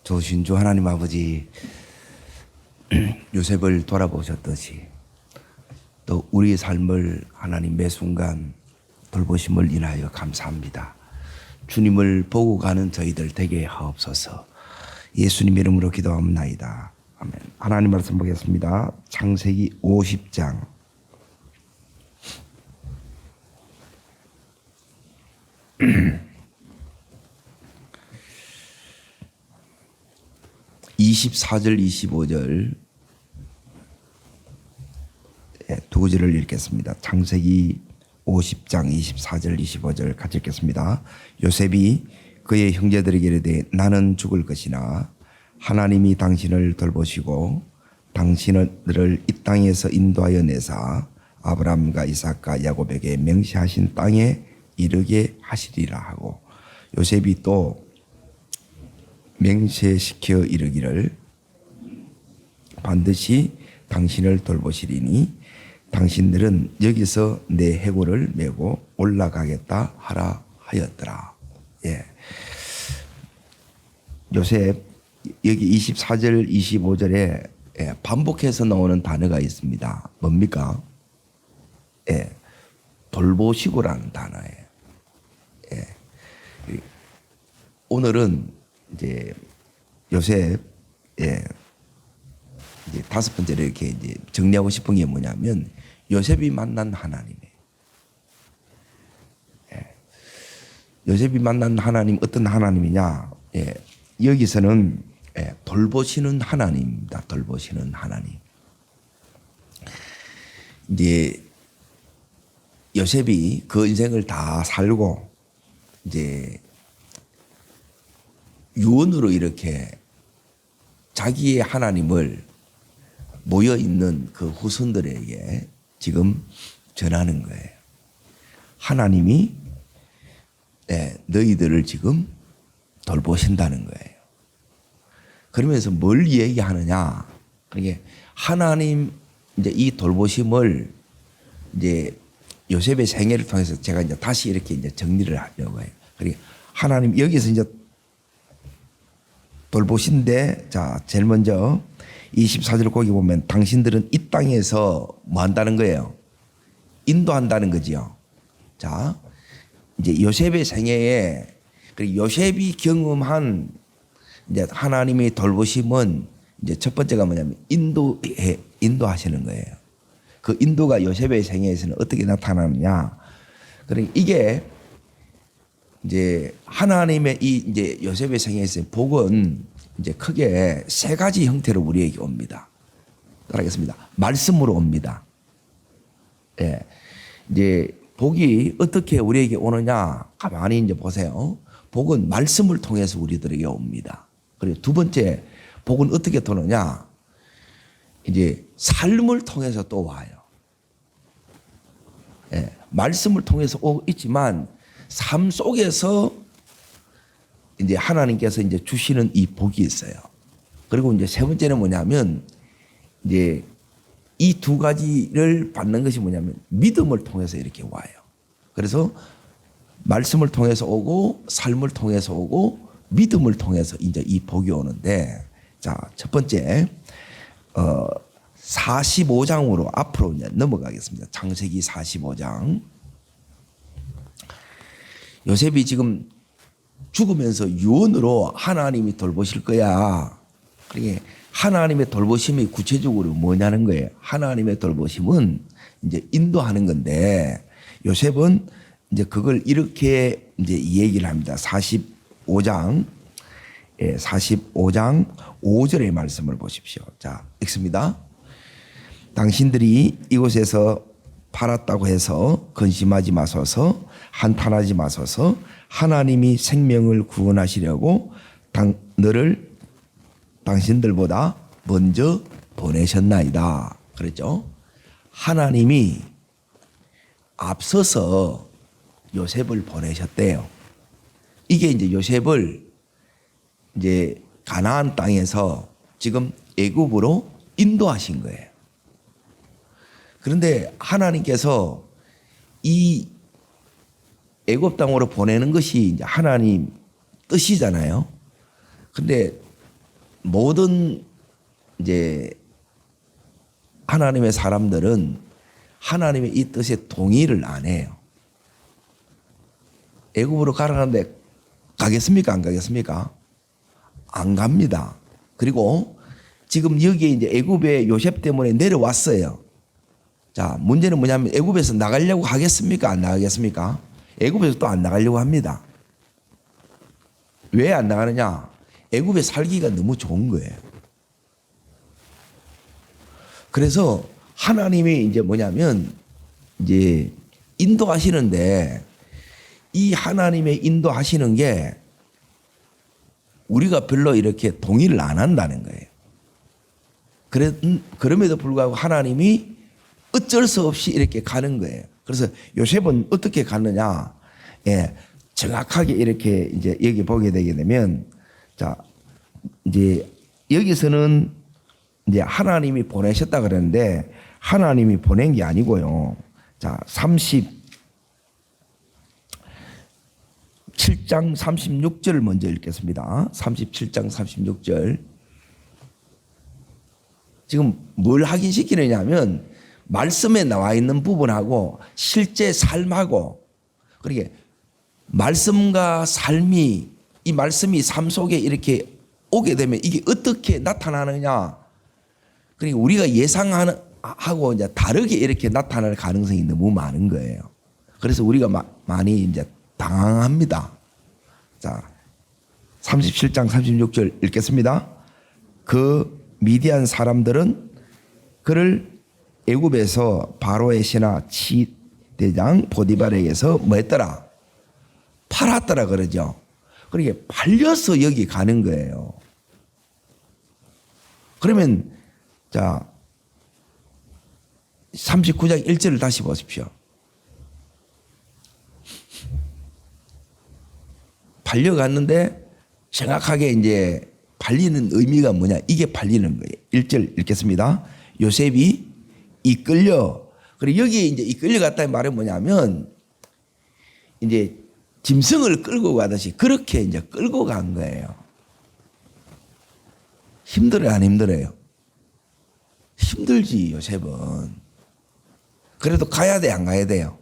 좋으신 주 하나님 아버지, 요셉을 돌아보셨듯이 또 우리의 삶을 하나님 매 순간 돌보심을 인하여 감사합니다. 주님을 보고 가는 저희들 되게 하옵소서. 예수님 이름으로 기도합니다. 아멘. 하나님 말씀 보겠습니다. 창세기 50장 24절 25절 두 구절을 읽겠습니다. 창세기 50장 24절 25절 같이 읽겠습니다. 요셉이 그의 형제들에게 이르되 나는 죽을 것이나 하나님이 당신을 돌보시고 당신을 이 땅에서 인도하여 내사 아브라함과 이삭과 야곱에게 명시하신 땅에 이르게 하시리라 하고, 요셉이 또 맹세시켜 이르기를 반드시 당신을 돌보시리니 당신들은 여기서 내 해골을 메고 올라가겠다 하라 하였더라. 예. 요셉 여기 24절 25절에 반복해서 나오는 단어가 있습니다. 뭡니까? 예. 돌보시고라는 단어예요. 예. 오늘은 이제 요셉 이제 다섯 번째로 이렇게 이제 정리하고 싶은 게 뭐냐면 요셉이 만난 하나님이에요. 요셉이 만난 하나님 어떤 하나님이냐? 여기서는 돌보시는 하나님입니다. 돌보시는 하나님. 이제 요셉이 그 인생을 다 살고 이제 유언으로 이렇게 자기의 하나님을 모여 있는 그 후손들에게 지금 전하는 거예요. 하나님이 너희들을 지금 돌보신다는 거예요. 그러면서 뭘 얘기하느냐? 그게 하나님 이제 이 돌보심을 이제 요셉의 생애를 통해서 제가 이제 다시 이렇게 이제 정리를 하려고 해요. 그러니까 하나님 여기서 이제 돌보신데, 자, 제일 먼저 24절 거기 보면 당신들은 이 땅에서 뭐 한다는 거예요? 인도한다는 거지요. 자, 이제 요셉의 생애에 요셉이 경험한 이제 하나님의 돌보심은 이제 첫 번째가 뭐냐면 인도하시는 거예요. 그 인도가 요셉의 생애에서는 어떻게 나타나느냐? 그러니까 이게 이제 하나님의 이 이제 요셉의 생애에서 복은 이제 크게 세 가지 형태로 우리에게 옵니다. 따라하겠습니다. 말씀으로 옵니다. 예. 이제 복이 어떻게 우리에게 오느냐? 가만히 이제 보세요. 복은 말씀을 통해서 우리들에게 옵니다. 그리고 두 번째, 복은 어떻게 도느냐? 이제 삶을 통해서 또 와요. 예. 말씀을 통해서 오고 있지만 삶 속에서 이제 하나님께서 이제 주시는 이 복이 있어요. 그리고 이제 세 번째는 뭐냐면 이제 이 두 가지를 받는 것이 뭐냐면 믿음을 통해서 이렇게 와요. 그래서 말씀을 통해서 오고 삶을 통해서 오고 믿음을 통해서 이제 이 복이 오는데, 자, 첫 번째 45장으로 앞으로 이제 넘어가겠습니다. 창세기 45장. 요셉이 지금 죽으면서 유언으로 하나님이 돌보실 거야. 그러니까 하나님의 돌보심이 구체적으로 뭐냐는 거예요. 하나님의 돌보심은 이제 인도하는 건데, 요셉은 이제 그걸 이렇게 이제 얘기를 합니다. 45장 5절의 말씀을 보십시오. 자, 읽습니다. 당신들이 이곳에서 팔았다고 해서 근심하지 마소서, 한탄하지 마소서. 하나님이 생명을 구원하시려고 너를 당신들보다 먼저 보내셨나이다. 그랬죠? 하나님이 앞서서 요셉을 보내셨대요. 이게 이제 요셉을 이제 가나안 땅에서 지금 애굽으로 인도하신 거예요. 그런데 하나님께서 이 애굽 땅으로 보내는 것이 이제 하나님 뜻이잖아요. 근데 모든 이제 하나님의 사람들은 하나님의 이 뜻에 동의를 안 해요. 애굽으로 가라는데 가겠습니까? 안 가겠습니까? 안 갑니다. 그리고 지금 여기에 이제 애굽에 요셉 때문에 내려왔어요. 자, 문제는 뭐냐면 애굽에서 나가려고 하겠습니까? 안 나가겠습니까? 애굽에서 또 안 나가려고 합니다. 왜 안 나가느냐? 애굽에 살기가 너무 좋은 거예요. 그래서 하나님이 이제 뭐냐면 이제 인도하시는데 이 하나님의 인도하시는 게 우리가 별로 이렇게 동의를 안 한다는 거예요. 그럼에도 불구하고 하나님이 어쩔 수 없이 이렇게 가는 거예요. 그래서 요셉은 어떻게 갔느냐? 예, 정확하게 이렇게 이제 여기 보게 되게 되면 자, 이제 여기서는 이제 하나님이 보내셨다 그러는데 하나님이 보낸 게 아니고요. 자, 37장 36절 먼저 읽겠습니다. 37장 36절. 지금 뭘 확인시키느냐 하면 말씀에 나와 있는 부분하고 실제 삶하고 그러게 말씀과 삶이 이 말씀이 삶 속에 이렇게 오게 되면 이게 어떻게 나타나느냐. 그러니까 우리가 예상하는 하고 이제 다르게 이렇게 나타날 가능성이 너무 많은 거예요. 그래서 우리가 많이 이제 당황합니다. 자, 37장 36절 읽겠습니다. 그 미디안 사람들은 그를 애굽에서 바로의 신하 치대장 보디발에게서 뭐 했더라? 팔았더라 그러죠. 그러니까 팔려서 여기 가는 거예요. 그러면 자 39장 1절을 다시 보십시오. 팔려갔는데 정확하게 이제 팔리는 의미가 뭐냐? 이게 팔리는 거예요. 1절 읽겠습니다. 요셉이 이끌려. 그리고 여기에 이제 이끌려 갔다는 말은 뭐냐면 이제 짐승을 끌고 가듯이 그렇게 이제 끌고 간 거예요. 힘들어요, 안 힘들어요? 힘들지, 요셉은. 그래도 가야 돼, 안 가야 돼요?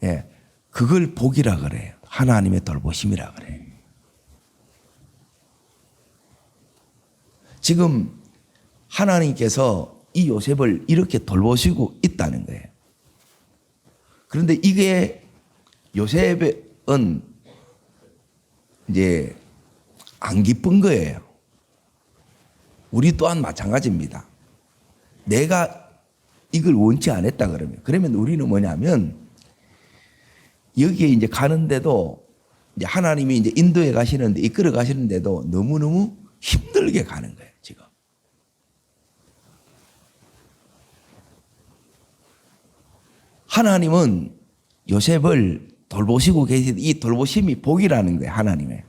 예. 그걸 복이라 그래요. 하나님의 돌보심이라 그래요. 지금 하나님께서 이 요셉을 이렇게 돌보시고 있다는 거예요. 그런데 이게 요셉은 이제 안 기쁜 거예요. 우리 또한 마찬가지입니다. 내가 이걸 원치 않았다 그러면 우리는 뭐냐면 여기에 이제 가는데도 이제 하나님이 이제 인도에 가시는데 이끌어 가시는데도 너무너무 힘들게 가는 거예요, 지금. 하나님은 요셉을 돌보시고 계시는데 이 돌보심이 복이라는 거예요, 하나님의.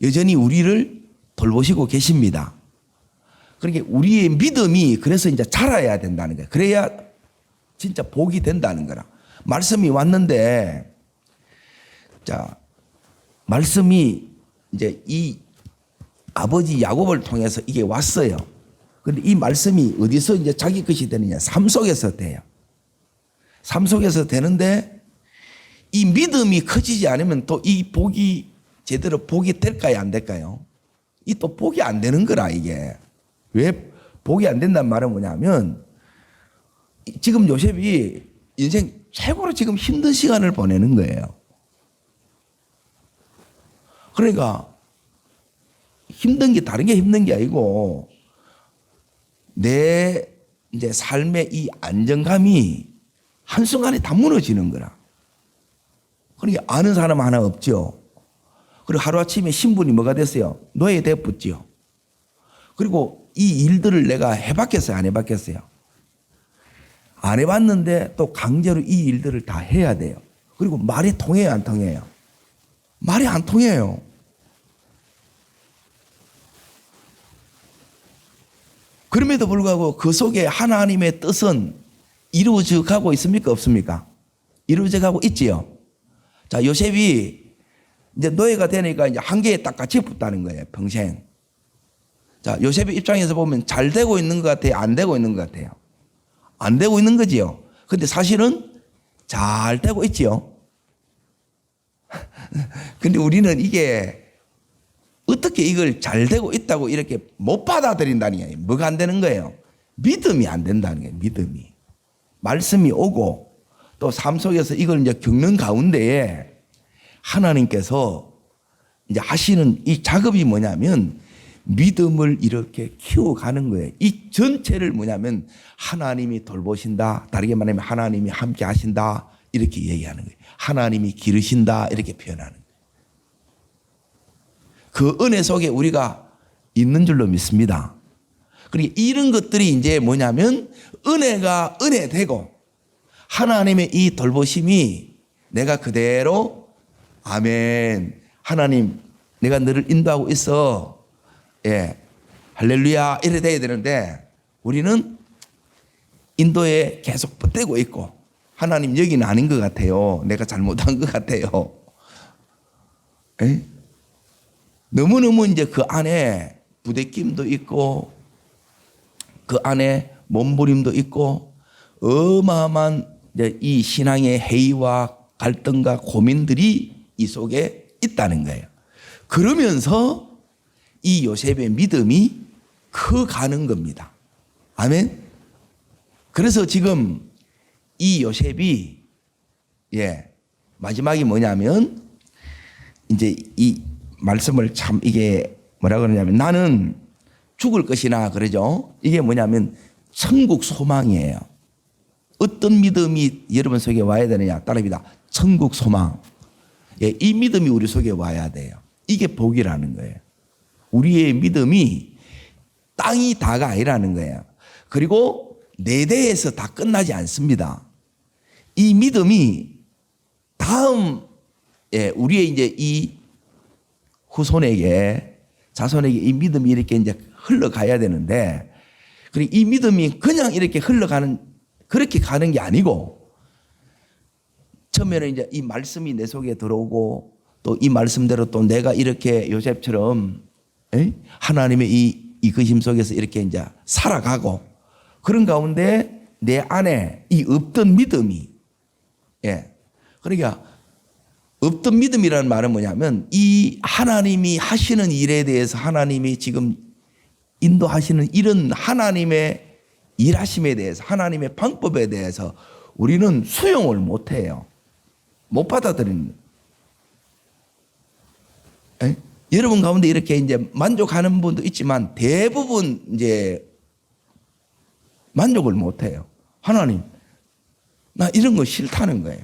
여전히 우리를 돌보시고 계십니다. 그러니까 우리의 믿음이 그래서 이제 자라야 된다는 거예요. 그래야 진짜 복이 된다는 거라. 말씀이 왔는데, 자, 말씀이 이제 이 아버지 야곱을 통해서 이게 왔어요. 그런데 이 말씀이 어디서 이제 자기 것이 되느냐? 삶 속에서 돼요. 삶 속에서 되는데 이 믿음이 커지지 않으면 또 이 복이 제대로 복이 될까요? 안 될까요? 이 또 복이 안 되는 거라, 이게. 왜 복이 안 된다는 말은 뭐냐면 지금 요셉이 인생 최고로 지금 힘든 시간을 보내는 거예요. 그러니까 힘든 게 다른 게 힘든 게 아니고 내 이제 삶의 이 안정감이 한순간에 다 무너지는 거라. 그러니까 아는 사람 하나 없죠. 그리고 하루아침에 신분이 뭐가 됐어요? 노예돼 붙죠. 그리고 이 일들을 내가 해봤겠어요? 안 해봤겠어요? 안 해봤는데 또 강제로 이 일들을 다 해야 돼요. 그리고 말이 통해요? 안 통해요? 말이 안 통해요. 그럼에도 불구하고 그 속에 하나님의 뜻은 이루어져 가고 있습니까? 없습니까? 이루어져 가고 있지요. 자, 요셉이 이제 노예가 되니까 이제 한계에 딱 갇혀 붙다는 거예요, 평생. 자, 요셉의 입장에서 보면 잘 되고 있는 것 같아요? 안 되고 있는 것 같아요? 안 되고 있는 거지요. 근데 사실은 잘 되고 있지요. 근데 우리는 이게 어떻게 이걸 잘 되고 있다고 이렇게 못 받아들인다는 게 뭐가 안 되는 거예요? 믿음이 안 된다는 거예요. 믿음이. 말씀이 오고 또 삶 속에서 이걸 이제 겪는 가운데에 하나님께서 이제 하시는 이 작업이 뭐냐면 믿음을 이렇게 키워가는 거예요. 이 전체를 뭐냐면 하나님이 돌보신다. 다르게 말하면 하나님이 함께 하신다. 이렇게 얘기하는 거예요. 하나님이 기르신다. 이렇게 표현하는 거예요. 그 은혜 속에 우리가 있는 줄로 믿습니다. 그리고 이런 것들이 이제 뭐냐면 은혜가 은혜되고 하나님의 이 돌보심이 내가 그대로 아멘. 하나님 내가 너를 인도하고 있어. 예. 할렐루야. 이래 돼야 되는데 우리는 인도에 계속 뻗대고 있고 하나님 여기는 아닌 것 같아요. 내가 잘못한 것 같아요. 에? 너무너무 이제 그 안에 부대낌도 있고 그 안에 몸부림도 있고 어마어마한 이제 이 신앙의 해이와 갈등과 고민들이 이 속에 있다는 거예요. 그러면서 이 요셉의 믿음이 커가는 겁니다. 아멘. 그래서 지금 이 요셉이 마지막이 뭐냐면 이제 이 말씀을 참 이게 뭐라 그러냐면 나는 죽을 것이나 그러죠. 이게 뭐냐면 천국 소망이에요. 어떤 믿음이 여러분 속에 와야 되느냐 따라합니다. 천국 소망. 이 믿음이 우리 속에 와야 돼요. 이게 복이라는 거예요. 우리의 믿음이 땅이 다가 아니라는 거예요. 그리고 내 대에서 다 끝나지 않습니다. 이 믿음이 다음 우리의 이제 이 후손에게 자손에게 이 믿음이 이렇게 이제 흘러가야 되는데, 그리고 이 믿음이 그냥 이렇게 흘러가는 그렇게 가는 게 아니고 처음에는 이제 이 말씀이 내 속에 들어오고 또 이 말씀대로 또 내가 이렇게 요셉처럼 하나님의 이 이끄심 속에서 이렇게 이제 살아가고 그런 가운데 내 안에 이 없던 믿음이 그러니까 없던 믿음이라는 말은 뭐냐면 이 하나님이 하시는 일에 대해서 하나님이 지금 인도하시는 이런 하나님의 일하심에 대해서 하나님의 방법에 대해서 우리는 수용을 못해요. 못 받아들이는. 여러분 가운데 이렇게 이제 만족하는 분도 있지만 대부분 이제 만족을 못해요. 하나님, 나 이런 거 싫다는 거예요.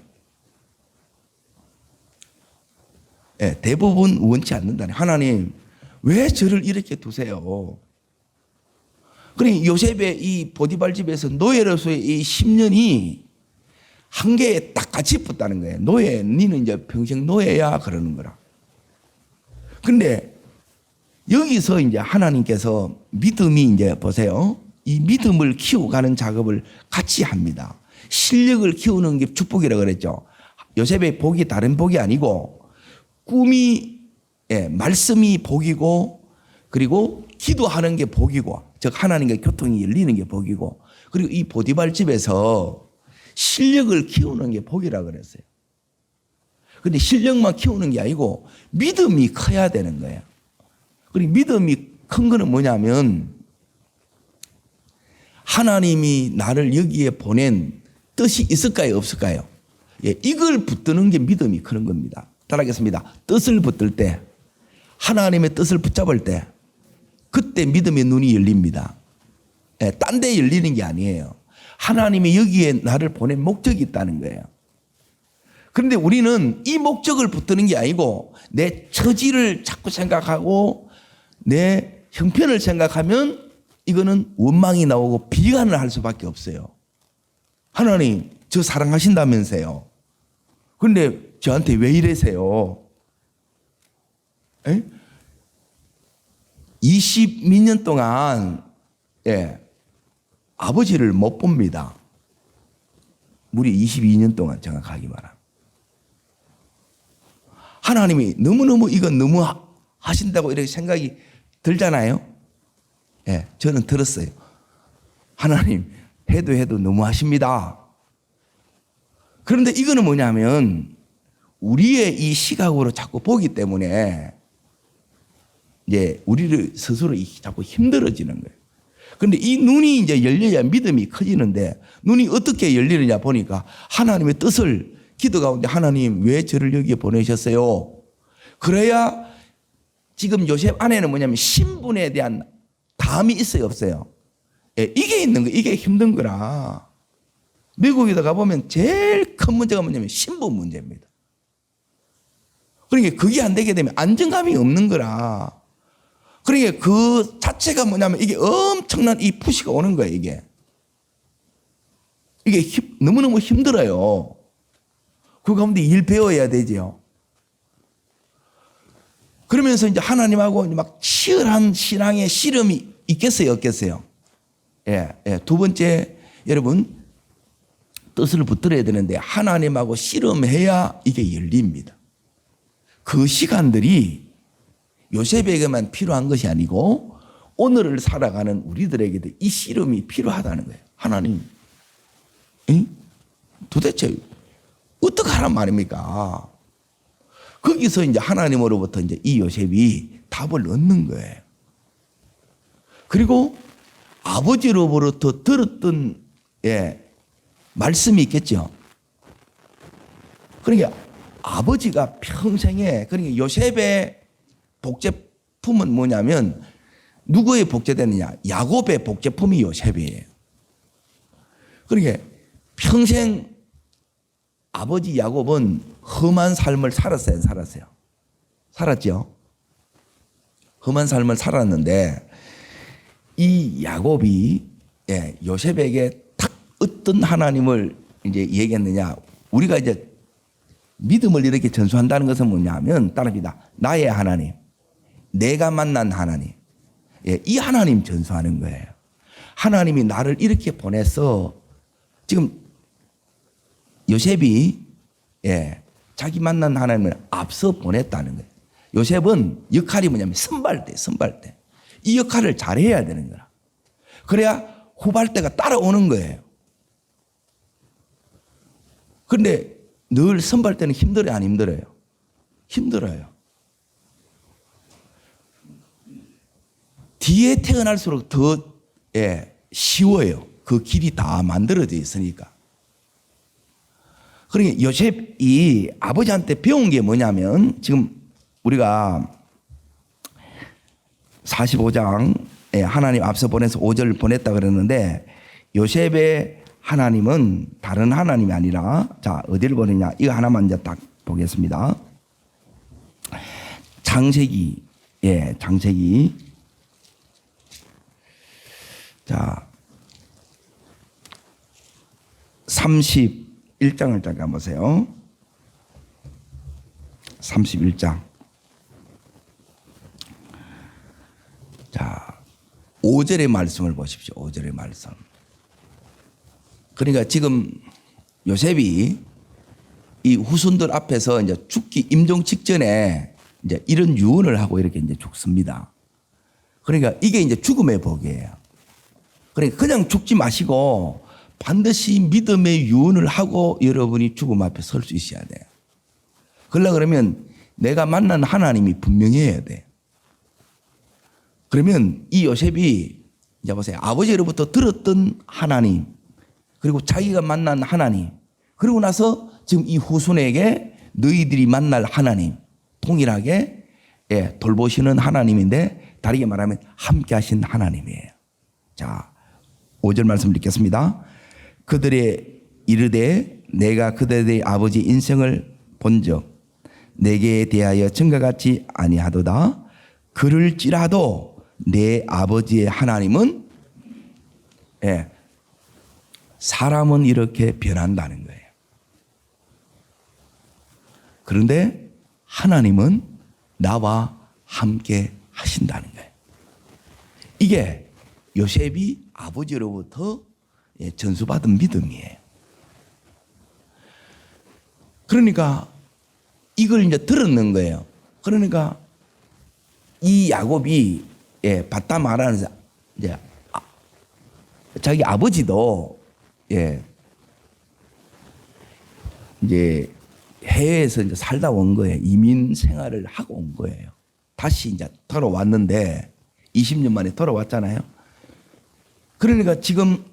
대부분 원치 않는다네. 하나님, 왜 저를 이렇게 두세요? 그러니 요셉의 이 보디발 집에서 노예로서의 이 10년이 한계에 딱 같이 붙다는 거예요. 노예, 니는 이제 평생 노예야 그러는 거라. 근데 여기서 이제 하나님께서 믿음이 이제 보세요. 이 믿음을 키워가는 작업을 같이 합니다. 실력을 키우는 게 축복이라고 그랬죠. 요셉의 복이 다른 복이 아니고 꿈이 말씀이 복이고 그리고 기도하는 게 복이고 즉 하나님과 교통이 열리는 게 복이고 그리고 이 보디발 집에서 실력을 키우는 게 복이라고 그랬어요. 그런데 실력만 키우는 게 아니고 믿음이 커야 되는 거예요. 그리고 믿음이 큰 거는 뭐냐면 하나님이 나를 여기에 보낸 뜻이 있을까요 없을까요? 이걸 붙드는 게 믿음이 크는 겁니다. 따라하겠습니다. 뜻을 붙들 때 하나님의 뜻을 붙잡을 때 그때 믿음의 눈이 열립니다. 딴 데 열리는 게 아니에요. 하나님이 여기에 나를 보낸 목적이 있다는 거예요. 그런데 우리는 이 목적을 붙드는 게 아니고 내 처지를 자꾸 생각하고 내 형편을 생각하면 이거는 원망이 나오고 비관을 할 수밖에 없어요. 하나님, 저 사랑하신다면서요. 그런데 저한테 왜 이래세요? 20몇 년 동안 아버지를 못 봅니다. 무려 22년 동안 정확하게 말하면. 하나님이 너무너무 이건 너무 하신다고 이렇게 생각이 들잖아요. 예, 저는 들었어요. 하나님 해도 너무하십니다. 그런데 이거는 뭐냐면 우리의 이 시각으로 자꾸 보기 때문에 이제 우리를 스스로 자꾸 힘들어지는 거예요. 그런데 이 눈이 이제 열려야 믿음이 커지는데 눈이 어떻게 열리느냐 보니까 하나님의 뜻을 기도 가운데 하나님 왜 저를 여기에 보내셨어요? 그래야 지금 요셉 안에는 뭐냐면 신분에 대한 담이 있어요, 없어요? 예, 이게 있는 거, 이게 힘든 거라. 미국에 가보면 제일 큰 문제가 뭐냐면 신분 문제입니다. 그러니까 그게 안 되게 되면 안정감이 없는 거라. 그러니까 그 자체가 뭐냐면 이게 엄청난 이 푸시가 오는 거예요, 이게. 이게 너무너무 힘들어요. 그 가운데 일 배워야 되죠. 그러면서 이제 하나님하고 막 치열한 신앙의 씨름이 있겠어요, 없겠어요? 예, 예. 두 번째, 여러분, 뜻을 붙들어야 되는데 하나님하고 씨름해야 이게 열립니다. 그 시간들이 요셉에게만 필요한 것이 아니고 오늘을 살아가는 우리들에게도 이 씨름이 필요하다는 거예요. 하나님, 도대체 어떻게 하란 말입니까? 거기서 이제 하나님으로부터 이제 이 요셉이 답을 얻는 거예요. 그리고 아버지로부터 들었던 말씀이 있겠죠. 그러니까 아버지가 평생에 그러니까 요셉의 복제품은 뭐냐면 누구의 복제되느냐? 야곱의 복제품이 요셉이에요. 그러니까 평생 아버지 야곱은 험한 삶을 살았어요, 살았어요. 살았죠. 험한 삶을 살았는데 이 야곱이 요셉에게 딱 어떤 하나님을 이제 얘기했느냐? 우리가 이제 믿음을 이렇게 전수한다는 것은 뭐냐면 따릅니다. 나의 하나님, 내가 만난 하나님, 이 하나님 전수하는 거예요. 하나님이 나를 이렇게 보내서 지금 요셉이 자기 만난 하나님을 앞서 보냈다는 거예요. 요셉은 역할이 뭐냐면 선발대. 이 역할을 잘해야 되는 거라. 그래야 후발대가 따라오는 거예요. 그런데 늘 선발대는 힘들어요, 안 힘들어요? 힘들어요. 뒤에 태어날수록 더 쉬워요. 그 길이 다 만들어져 있으니까. 그러니까 요셉이 아버지한테 배운 게 뭐냐면 지금 우리가 45장에 하나님 앞서 보내서 5절 보냈다 그러는데 요셉의 하나님은 다른 하나님이 아니라 자 어디를 보느냐 이거 하나만 이제 딱 보겠습니다. 창세기 창세기 자 31장을 잠깐 보세요. 31장 자 5절의 말씀을 보십시오. 5절의 말씀. 그러니까 지금 요셉이 이 후손들 앞에서 이제 죽기 임종 직전에 이제 이런 유언을 하고 이렇게 이제 죽습니다. 그러니까 이게 이제 죽음의 복이에요. 그러니까 그냥 죽지 마시고 반드시 믿음의 유언을 하고 여러분이 죽음 앞에 설 수 있어야 돼요. 그러면 내가 만난 하나님이 분명해야 돼요. 그러면 이 요셉이 이제 보세요. 아버지로부터 들었던 하나님 그리고 자기가 만난 하나님 그리고 나서 지금 이 후손에게 너희들이 만날 하나님 동일하게 돌보시는 하나님인데 다르게 말하면 함께 하신 하나님이에요. 자 5절 말씀 읽겠습니다. 그들의 이르되 내가 그들의 아버지 인생을 본적 내게 대하여 증거같이 아니하도다. 그럴지라도 내 아버지의 하나님은 사람은 이렇게 변한다는 거예요. 그런데 하나님은 나와 함께 하신다는 거예요. 이게 요셉이 아버지로부터 전수받은 믿음이에요. 그러니까 이걸 이제 들었는 거예요. 그러니까 이 야곱이 바다 말하는 이제 자기 아버지도 이제 해외에서 이제 살다 온 거예요. 이민 생활을 하고 온 거예요. 다시 이제 돌아왔는데 20년 만에 돌아왔잖아요. 그러니까 지금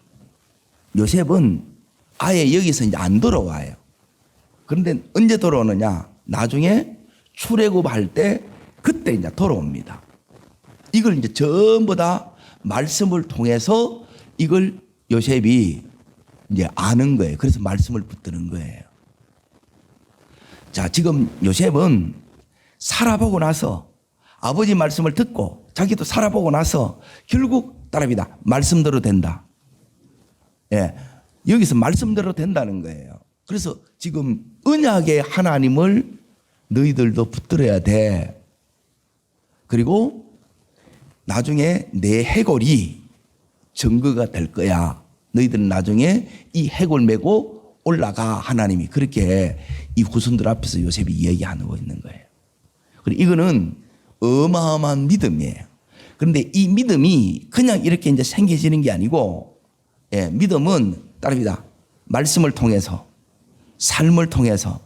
요셉은 아예 여기서 이제 안 돌아와요. 그런데 언제 돌아오느냐? 나중에 출애굽할 때 그때 이제 돌아옵니다. 이걸 이제 전부 다 말씀을 통해서 이걸 요셉이 이제 아는 거예요. 그래서 말씀을 붙드는 거예요. 자, 지금 요셉은 살아보고 나서 아버지 말씀을 듣고 자기도 살아보고 나서 결국 따라합니다. 말씀대로 된다. 여기서 말씀대로 된다는 거예요. 그래서 지금 언약의 하나님을 너희들도 붙들어야 돼. 그리고 나중에 내 해골이 증거가 될 거야. 너희들은 나중에 이 해골 메고 올라가. 하나님이 그렇게 이 후손들 앞에서 요셉이 이야기하고 있는 거예요. 그리고 이거는 어마어마한 믿음이에요. 그런데 이 믿음이 그냥 이렇게 이제 생겨지는 게 아니고, 믿음은 따릅니다. 말씀을 통해서, 삶을 통해서,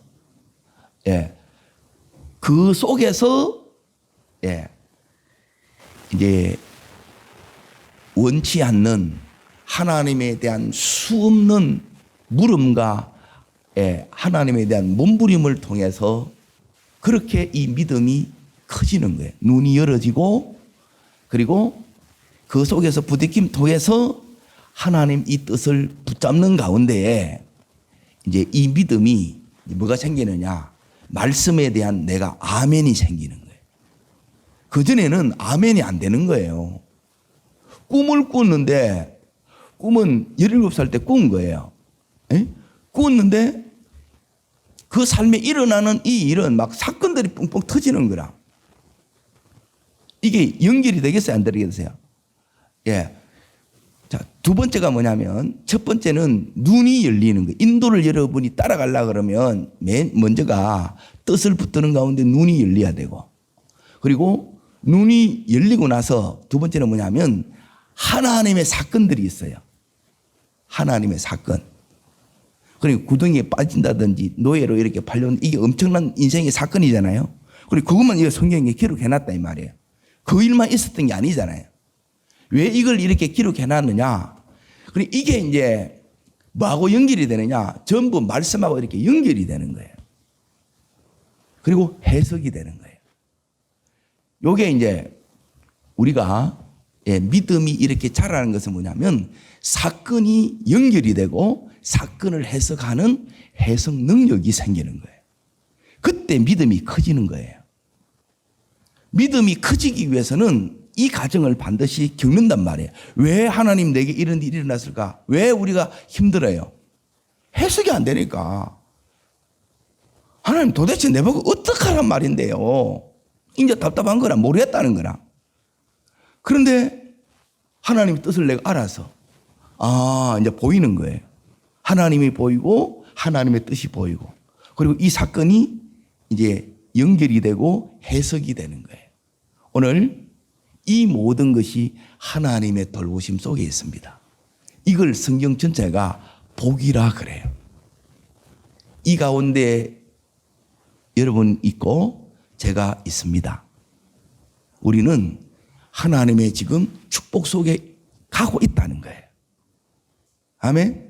그 속에서, 이제 원치 않는 하나님에 대한 수없는 물음과 하나님에 대한 몸부림을 통해서 그렇게 이 믿음이 커지는 거예요. 눈이 열어지고 그리고 그 속에서 부딪힘 통해서 하나님 이 뜻을 붙잡는 가운데에 이제 이 믿음이 뭐가 생기느냐? 말씀에 대한 내가 아멘이 생기는 거예요. 그전에는 아멘이 안 되는 거예요. 꿈을 꿨는데 꿈은 17살 때 꾼 거예요. 꿨는데 그 삶에 일어나는 이 일은 막 사건들이 뻥뻥 터지는 거라. 이게 연결이 되겠어요? 안 되겠어요? 자, 두 번째가 뭐냐면 첫 번째는 눈이 열리는 거예요. 인도를 여러분이 따라가려고 그러면 맨 먼저가 뜻을 붙드는 가운데 눈이 열려야 되고 그리고 눈이 열리고 나서 두 번째는 뭐냐면 하나님의 사건들이 있어요. 하나님의 사건. 그리고 구덩이에 빠진다든지 노예로 이렇게 팔려온 이게 엄청난 인생의 사건이잖아요. 그리고 그것만 이 성경에 기록해놨다 이 말이에요. 그 일만 있었던 게 아니잖아요. 왜 이걸 이렇게 기록해놨느냐? 그리고 이게 이제 뭐하고 연결이 되느냐? 전부 말씀하고 이렇게 연결이 되는 거예요. 그리고 해석이 되는 거예요. 요게 이제 우리가 믿음이 이렇게 자라는 것은 뭐냐면 사건이 연결이 되고 사건을 해석하는 해석 능력이 생기는 거예요. 그때 믿음이 커지는 거예요. 믿음이 커지기 위해서는 이 과정을 반드시 겪는단 말이에요. 왜 하나님 내게 이런 일이 일어났을까? 왜 우리가 힘들어요? 해석이 안 되니까. 하나님 도대체 내보고 어떡하란 말인데요? 이제 답답한 거라 모르겠다는 거라. 그런데 하나님의 뜻을 내가 알아서 이제 보이는 거예요. 하나님이 보이고 하나님의 뜻이 보이고 그리고 이 사건이 이제 연결이 되고 해석이 되는 거예요. 오늘 이 모든 것이 하나님의 돌보심 속에 있습니다. 이걸 성경 전체가 복이라 그래요. 이 가운데 여러분 있고 제가 있습니다. 우리는 하나님의 지금 축복 속에 가고 있다는 거예요. 아멘.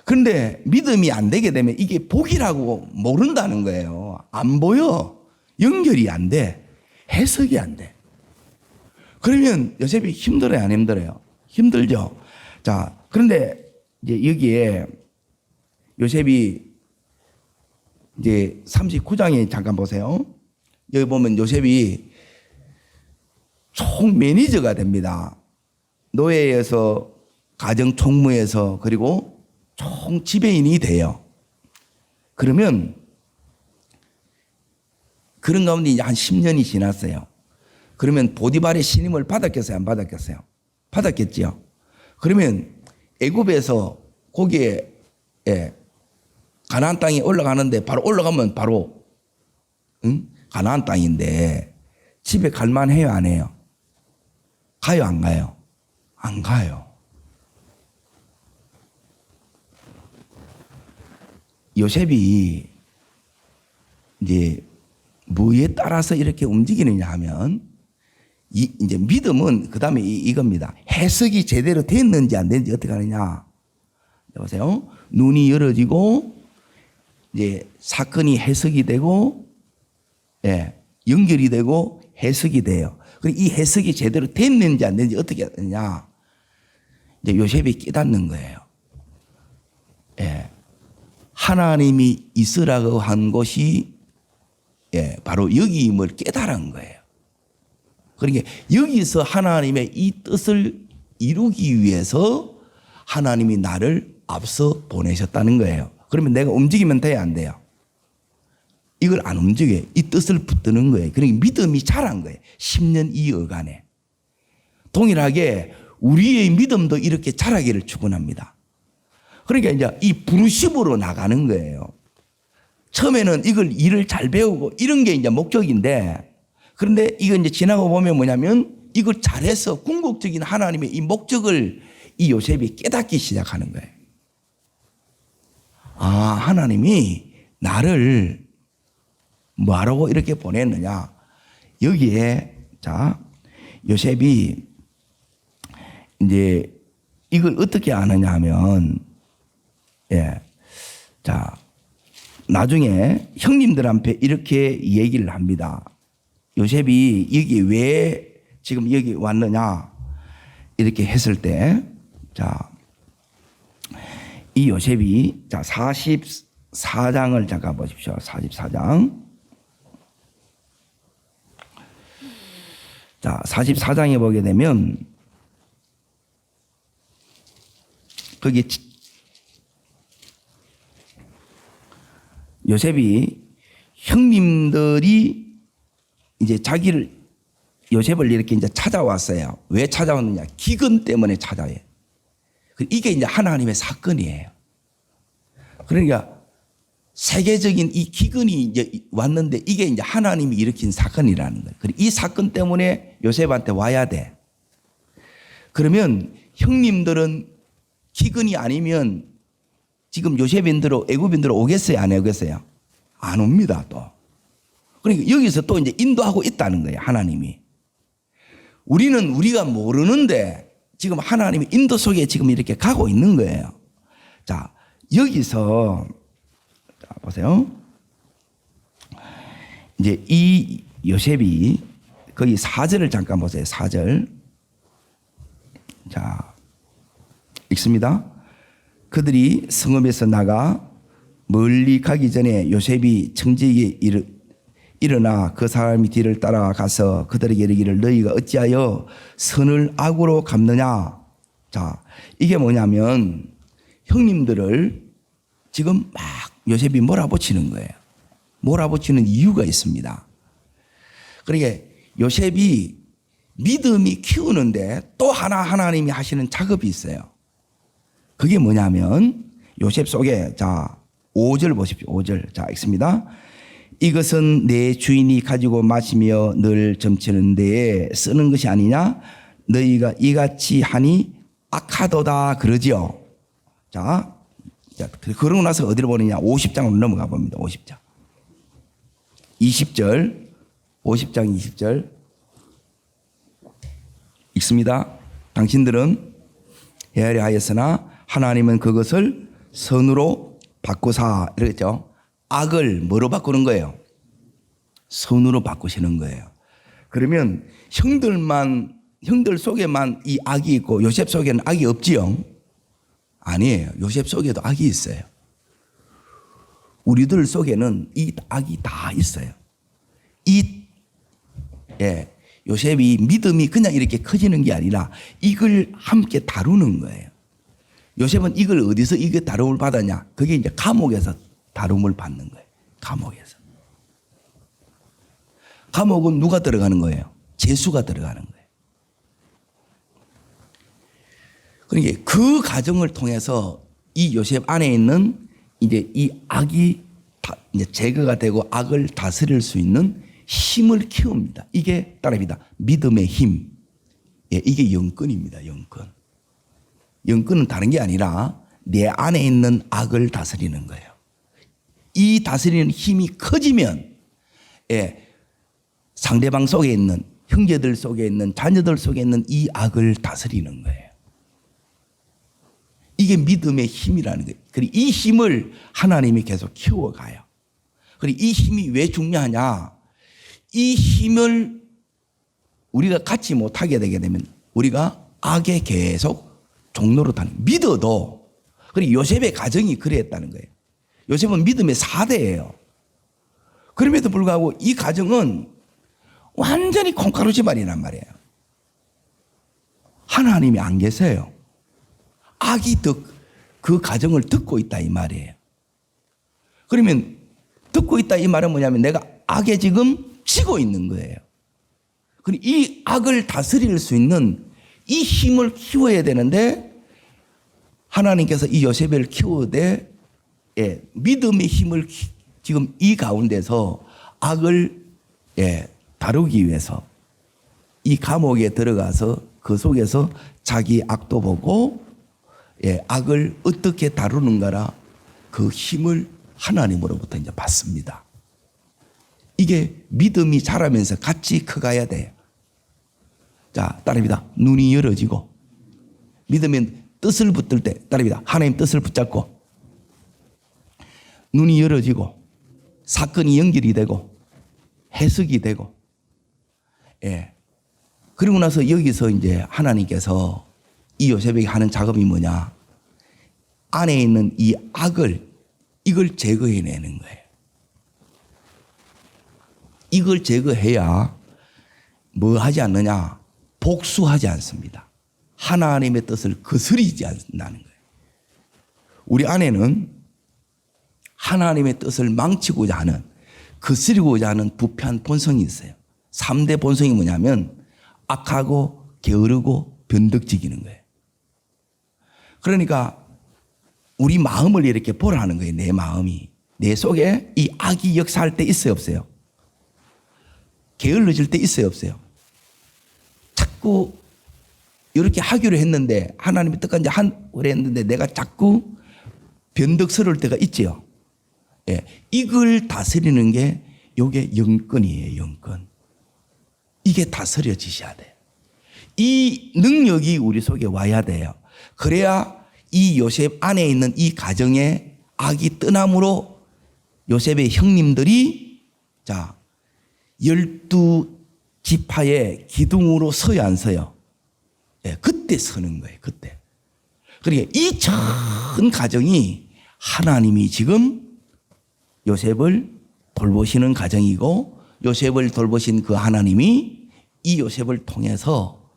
그런데 믿음이 안 되게 되면 이게 복이라고 모른다는 거예요. 안 보여. 연결이 안 돼. 해석이 안 돼. 그러면 요셉이 힘들어요, 안 힘들어요? 힘들죠. 자, 그런데 이제 여기에 요셉이 이제 39장에 잠깐 보세요. 여기 보면 요셉이 총 매니저가 됩니다. 노예에서 가정 총무에서 그리고 총 지배인이 돼요. 그러면 그런 가운데 이제 한 10년이 지났어요. 그러면 보디발의 신임을 받았겠어요? 안 받았겠어요? 받았겠지요. 그러면 애굽에서 거기에 가나안 땅에 올라가는데 바로 올라가면 바로 가나안 땅인데 집에 갈만해요? 안 해요? 가요, 안 가요? 안 가요. 요셉이 이제 뭐에 따라서 이렇게 움직이느냐 하면 이제 믿음은 그 다음에 이겁니다. 해석이 제대로 됐는지 안 됐는지 어떻게 하느냐. 보세요. 눈이 열어지고 이제 사건이 해석이 되고, 예, 연결이 되고 해석이 돼요. 그리고 이 해석이 제대로 됐는지 안 됐는지 어떻게 하느냐. 이제 요셉이 깨닫는 거예요. 예, 하나님이 있으라고 한 것이, 예, 바로 여기임을 깨달은 거예요. 그러니까 여기서 하나님의 이 뜻을 이루기 위해서 하나님이 나를 앞서 보내셨다는 거예요. 그러면 내가 움직이면 돼야 안 돼요? 이걸 안 움직여요. 이 뜻을 붙드는 거예요. 그러니까 믿음이 자란 거예요. 10년 이어간에. 동일하게 우리의 믿음도 이렇게 자라기를 축원합니다. 그러니까 이제 이 부르심으로 나가는 거예요. 처음에는 이걸 일을 잘 배우고 이런 게 이제 목적인데, 그런데 이거 이제 지나고 보면 뭐냐면 이걸 잘해서 궁극적인 하나님의 이 목적을 이 요셉이 깨닫기 시작하는 거예요. 아, 하나님이 나를 뭐하라고 이렇게 보냈느냐. 여기에, 자, 요셉이 이제 이걸 어떻게 아느냐 하면, 예, 자, 나중에 형님들 앞에 이렇게 얘기를 합니다. 요셉이 여기 왜 지금 여기 왔느냐 이렇게 했을 때, 자, 이 요셉이, 자, 44장을 잠깐 보십시오. 44장. 자, 44장에 보게 되면 거기 요셉이 형님들이 이제 요셉을 이렇게 이제 찾아왔어요. 왜 찾아왔느냐? 기근 때문에 찾아와요. 이게 이제 하나님의 사건이에요. 그러니까 세계적인 이 기근이 이제 왔는데 이게 이제 하나님이 일으킨 사건이라는 거예요. 이 사건 때문에 요셉한테 와야 돼. 그러면 형님들은 기근이 아니면 지금 요셉인들로 애굽인들로 오겠어요? 안 오겠어요? 안 옵니다, 또. 그러니까 여기서 또 이제 인도하고 있다는 거예요, 하나님이. 우리는 우리가 모르는데 지금 하나님의 인도 속에 지금 이렇게 가고 있는 거예요. 자, 여기서, 자, 보세요. 이제 이 요셉이 거기 4절을 잠깐 보세요, 4절. 자, 읽습니다. 그들이 성읍에서 나가 멀리 가기 전에 요셉이 청지기에 일어나 그 사람이 뒤를 따라가서 그들에게 이르기를 너희가 어찌하여 선을 악으로 갚느냐. 자, 이게 뭐냐면 형님들을 지금 막 요셉이 몰아붙이는 거예요. 몰아붙이는 이유가 있습니다. 그러니까 요셉이 믿음이 키우는데 또 하나님이 하시는 작업이 있어요. 그게 뭐냐면 요셉 속에, 자, 5절 보십시오. 5절. 자, 읽습니다. 이것은 내 주인이 가지고 마시며 늘 점치는 데에 쓰는 것이 아니냐? 너희가 이같이 하니 악하도다 그러지요. 자, 그러고 나서 어디로 보느냐? 50장으로 넘어가 봅니다. 50장. 20절. 50장 20절. 읽습니다. 당신들은 헤아려 하였으나 하나님은 그것을 선으로 바꾸사. 이러겠죠. 악을 뭐로 바꾸는 거예요? 선으로 바꾸시는 거예요. 그러면 형들 속에만 이 악이 있고 요셉 속에는 악이 없지요? 아니에요. 요셉 속에도 악이 있어요. 우리들 속에는 이 악이 다 있어요. 예, 요셉이 믿음이 그냥 이렇게 커지는 게 아니라 이걸 함께 다루는 거예요. 요셉은 이걸 어디서 이게 다rum을 받았냐? 그게 이제 감옥에서 다rum을 받는 거예요. 감옥에서. 감옥은 누가 들어가는 거예요? 죄수가 들어가는 거예요. 그러니까 그 과정을 통해서 이 요셉 안에 있는 이제 이 악이 이제 제거가 되고 악을 다스릴 수 있는 힘을 키웁니다. 이게 따라합니다. 믿음의 힘. 예, 이게 영권입니다. 영권. 영권은 다른 게 아니라 내 안에 있는 악을 다스리는 거예요. 이 다스리는 힘이 커지면 예, 상대방 속에 있는 형제들 속에 있는 자녀들 속에 있는 이 악을 다스리는 거예요. 이게 믿음의 힘이라는 거예요. 그리고 이 힘을 하나님이 계속 키워가요. 그리고 이 힘이 왜 중요하냐? 이 힘을 우리가 갖지 못하게 되게 되면 우리가 악에 계속 종로로 타는, 믿어도. 그리고 요셉의 가정이 그랬다는 거예요. 요셉은 믿음의 4대예요. 그럼에도 불구하고 이 가정은 완전히 콩가루 집안이란 말이에요. 하나님이 안 계세요. 악이 그 가정을 듣고 있다 이 말이에요. 그러면 듣고 있다 이 말은 뭐냐면 내가 악에 지금 지고 있는 거예요. 그리고 이 악을 다스릴 수 있는 이 힘을 키워야 되는데 하나님께서 이 요셉을 키우되 예, 믿음의 힘을 지금 이 가운데서 악을 예, 다루기 위해서 이 감옥에 들어가서 그 속에서 자기 악도 보고 예, 악을 어떻게 다루는가라 그 힘을 하나님으로부터 이제 받습니다. 이게 믿음이 자라면서 같이 커가야 돼요. 자, 따릅니다. 눈이 열어지고 믿으면 뜻을 붙들 때 따릅니다. 하나님 뜻을 붙잡고 눈이 열어지고 사건이 연결이 되고 해석이 되고 예. 그리고 나서 여기서 이제 하나님께서 이 요셉에게 하는 작업이 뭐냐? 안에 있는 이 악을 이걸 제거해내는 거예요. 이걸 제거해야 뭐 하지 않느냐? 복수하지 않습니다. 하나님의 뜻을 거스리지 않는다는 거예요. 우리 안에는 하나님의 뜻을 망치고자 하는, 거스리고자 하는 부패한 본성이 있어요. 3대 본성이 뭐냐면 악하고 게으르고 변덕지기는 거예요. 그러니까 우리 마음을 이렇게 보라는 거예요. 내 마음이. 내 속에 이 악이 역사할 때 있어요, 없어요? 게을러질 때 있어요, 없어요? 자꾸 이렇게 하기로 했는데 하나님의 뜻까지 하기로 했는데 내가 자꾸 변덕스러울 때가 있지요. 예, 이걸 다스리는 게 이게 영권이에요. 영권. 이게 다스려지셔야 돼요. 이 능력이 우리 속에 와야 돼요. 그래야 이 요셉 안에 있는 이 가정에 악이 떠남으로 요셉의 형님들이 자 12지파의 기둥으로 서야 안 서요. 예, 그때 서는 거예요. 그때. 그러니까 이 전 가정이 하나님이 지금 요셉을 돌보시는 가정이고 요셉을 돌보신 그 하나님이 이 요셉을 통해서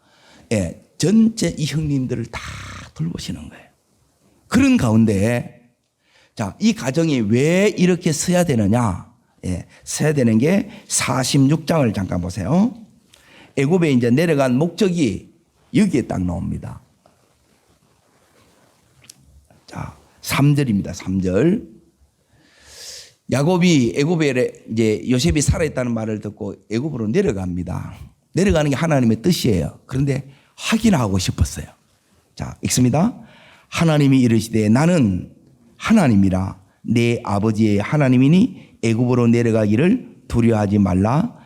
예, 전체 이 형님들을 다 돌보시는 거예요. 그런 가운데 자, 이 가정이 왜 이렇게 서야 되느냐? 예, 서야 되는 게 46장을 잠깐 보세요. 애굽에 이제 내려간 목적이 여기에 딱 나옵니다. 자, 3절입니다. 3절. 야곱이 애굽에 이제 요셉이 살아있다는 말을 듣고 애굽으로 내려갑니다. 내려가는 게 하나님의 뜻이에요. 그런데 확인하고 싶었어요. 자, 읽습니다. 하나님이 이르시되 나는 하나님이라 내 아버지의 하나님이니 애굽으로 내려가기를 두려워하지 말라.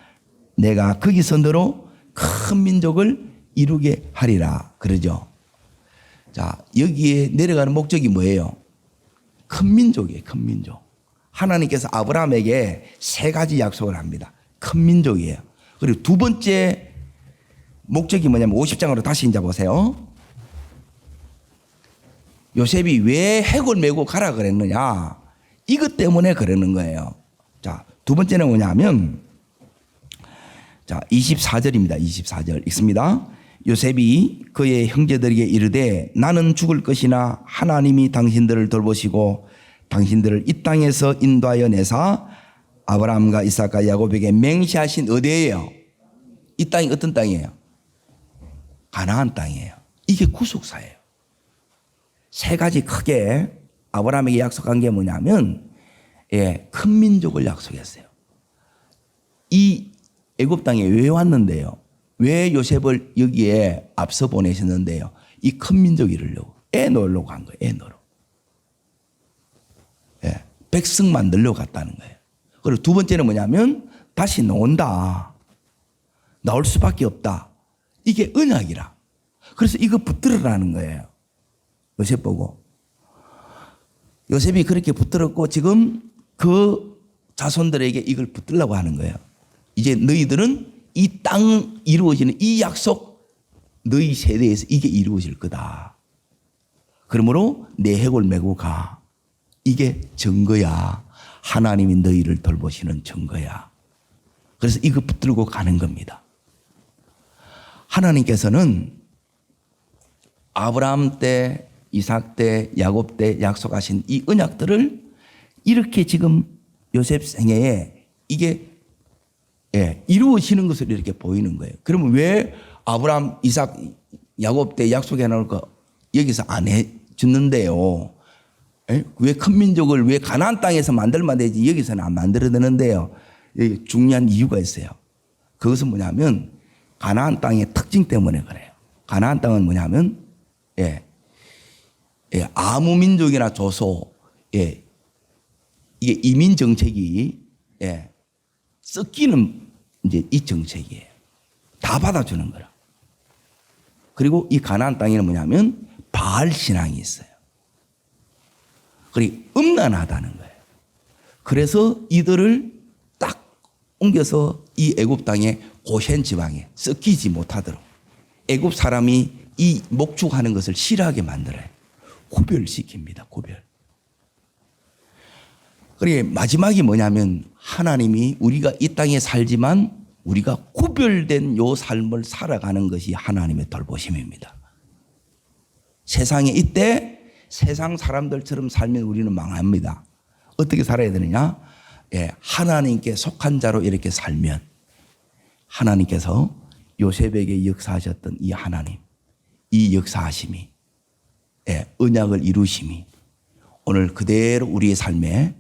내가 거기서 너로 큰 민족을 이루게 하리라. 그러죠. 자, 여기에 내려가는 목적이 뭐예요? 큰 민족이에요. 큰 민족. 하나님께서 아브라함에게 3가지 약속을 합니다. 큰 민족이에요. 그리고 두 번째 목적이 뭐냐면 50장으로 다시 이제 보세요. 요셉이 왜 해골 메고 가라 그랬느냐? 이것 때문에 그러는 거예요. 자, 두 번째는 뭐냐면 자, 24절입니다. 24절 읽습니다. 요셉이 그의 형제들에게 이르되 나는 죽을 것이나 하나님이 당신들을 돌보시고 당신들을 이 땅에서 인도하여 내사 아브라함과 이삭과 야곱에게 맹세하신 어디예요? 이 땅이 어떤 땅이에요? 가나안 땅이에요. 이게 구속사예요. 3가지 크게 아브라함에게 약속한 게 뭐냐면 예, 큰 민족을 약속했어요. 이 애굽 땅에 왜 왔는데요? 왜 요셉을 여기에 앞서 보내셨는데요? 이 큰 민족 이루려고. 애 놓으려고 간 거예요. 애 놓으러. 예, 백성 만들려고 갔다는 거예요. 그리고 두 번째는 뭐냐면 다시 나온다. 나올 수밖에 없다. 이게 언약이라. 그래서 이거 붙들으라는 거예요. 요셉 보고. 요셉이 그렇게 붙들었고 지금 그 자손들에게 이걸 붙들려고 하는 거예요. 이제 너희들은 이 땅 이루어지는 이 약속 너희 세대에서 이게 이루어질 거다. 그러므로 내 해골 메고 가. 이게 증거야. 하나님이 너희를 돌보시는 증거야. 그래서 이거 붙들고 가는 겁니다. 하나님께서는 아브라함 때, 이삭 때, 야곱 때 약속하신 이 언약들을 이렇게 지금 요셉 생애에 이게 이루어지는 것을 이렇게 보이는 거예요. 그러면 왜 아브라함, 이삭, 야곱 때 약속해 놓을 거 여기서 안 해주는데요? 왜 큰 민족을 왜 가나안 땅에서 만들면 되지 여기서는 안 만들어내는데요? 여기 중요한 이유가 있어요. 그것은 뭐냐면 가나안 땅의 특징 때문에 그래요. 가나안 땅은 뭐냐면 아무 민족이나 조소 이게 이민 정책이 섞이는 이제 이 정책이에요. 다 받아주는 거라. 그리고 이 가나안 땅에는 뭐냐면 바알 신앙이 있어요. 그리고 음란하다는 거예요. 그래서 이들을 딱 옮겨서 이 애굽 땅의 고센 지방에 섞이지 못하도록 애굽 사람이 이 목축하는 것을 싫어하게 만들어요. 구별시킵니다. 구별. 그리고 마지막이 뭐냐면 하나님이 우리가 이 땅에 살지만 우리가 구별된 요 삶을 살아가는 것이 하나님의 돌보심입니다. 세상에 이때 세상 사람들처럼 살면 우리는 망합니다. 어떻게 살아야 되느냐? 하나님께 속한 자로 이렇게 살면 하나님께서 요셉에게 역사하셨던 이 하나님, 이 역사하심이 언약을 이루심이 오늘 그대로 우리의 삶에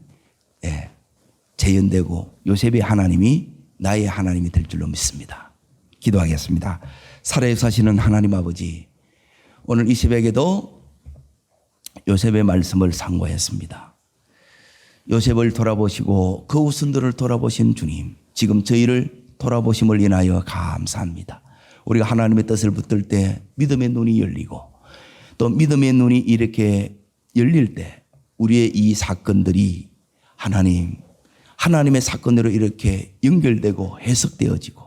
재현되고 요셉의 하나님이 나의 하나님이 될 줄로 믿습니다. 기도하겠습니다. 살아계시는 하나님 아버지, 오늘 이 새벽에도 요셉의 말씀을 상고했습니다. 요셉을 돌아보시고 그 후손들을 돌아보신 주님, 지금 저희를 돌아보심을 인하여 감사합니다. 우리가 하나님의 뜻을 붙들 때 믿음의 눈이 열리고 또 믿음의 눈이 이렇게 열릴 때 우리의 이 사건들이 하나님의 사건으로 이렇게 연결되고 해석되어지고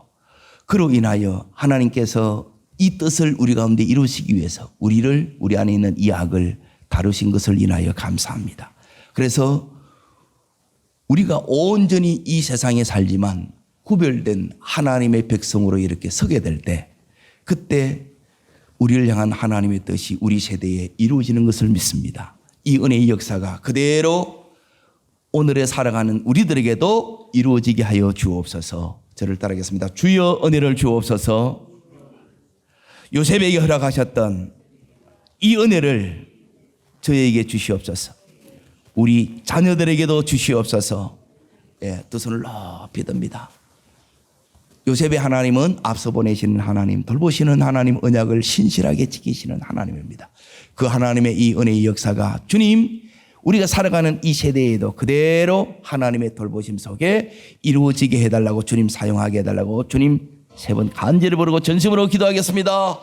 그로 인하여 하나님께서 이 뜻을 우리 가운데 이루시기 위해서 우리 안에 있는 이 악을 다루신 것을 인하여 감사합니다. 그래서 우리가 온전히 이 세상에 살지만 구별된 하나님의 백성으로 이렇게 서게 될 때 그때 우리를 향한 하나님의 뜻이 우리 세대에 이루어지는 것을 믿습니다. 이 은혜의 역사가 그대로 오늘에 살아가는 우리들에게도 이루어지게 하여 주옵소서. 저를 따르겠습니다. 주여 은혜를 주옵소서. 요셉에게 허락하셨던 이 은혜를 저에게 주시옵소서. 우리 자녀들에게도 주시옵소서. 두 손을 높이 듭니다. 요셉의 하나님은 앞서 보내시는 하나님, 돌보시는 하나님, 언약을 신실하게 지키시는 하나님입니다. 그 하나님의 이 은혜의 역사가 주님, 우리가 살아가는 이 세대에도 그대로 하나님의 돌보심 속에 이루어지게 해달라고 주님 사용하게 해달라고 주님 세 번 간절히 부르고 전심으로 기도하겠습니다.